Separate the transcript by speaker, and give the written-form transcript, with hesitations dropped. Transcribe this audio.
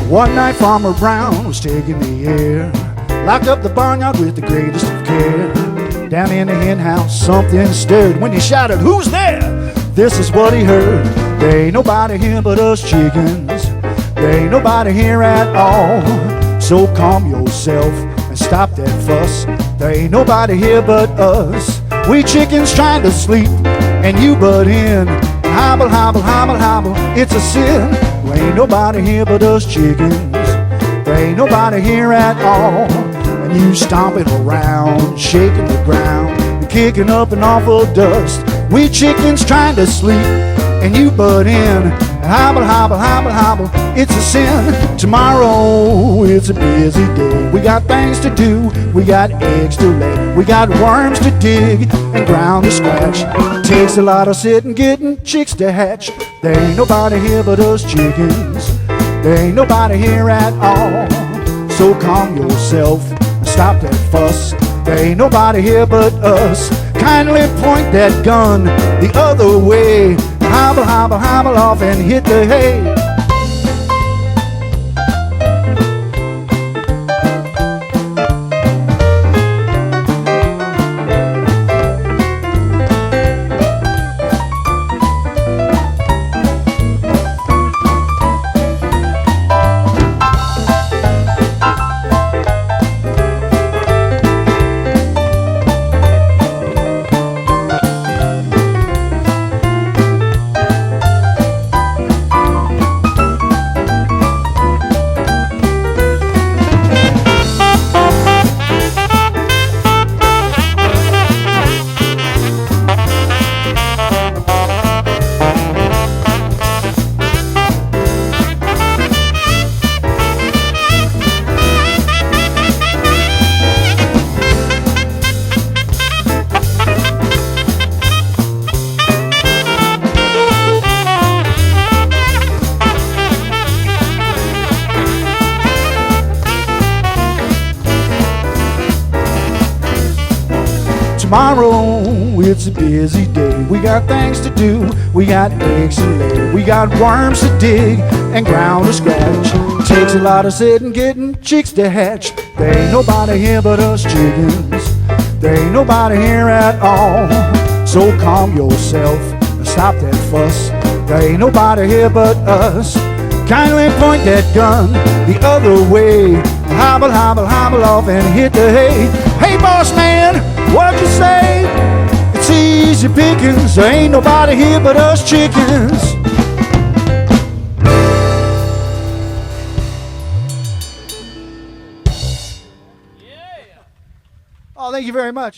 Speaker 1: One night Farmer Brown was taking the air, locked up the barnyard with the greatest of care. Down in the hen house something stirred when he shouted, "Who's there?" This is what he heard: "There ain't nobody here but us chickens. There ain't nobody here at all. So calm yourself and stop that fuss. There ain't nobody here but us. We chickens trying to sleep and you butt in. Hobble, hobble, hobble, hobble, it's a sin. There ain't nobody here but us chickens. There ain't nobody here at all." And you stomping around, shaking the ground, and kicking up an awful dust. We chickens trying to sleep and you butt in. Hobble, hobble, hobble, hobble, it's a sin. Tomorrow it's a busy day. We got things to do, we got eggs to lay, we got worms to dig and ground to scratch. Takes a lot of sitting getting chicks to hatch. There ain't nobody here but us chickens. There ain't nobody here at all. So calm yourself and stop that fuss. There ain't nobody here but us. Kindly point that gun the other way. Hobble, hobble, hobble off and hit the hay. Tomorrow it's a busy day. We got things to do, we got eggs to lay, we got worms to dig and ground to scratch. Takes a lot of sitting getting chicks to hatch. There ain't nobody here but us chickens. There ain't nobody here at all. So calm yourself and stop that fuss. There ain't nobody here but us. Kindly point that gun the other way. Hobble, hobble, hobble off and hit the hay. Hey boss man, what'd you say? It's easy pickings. There ain't nobody here but us chickens. Oh, thank you very much.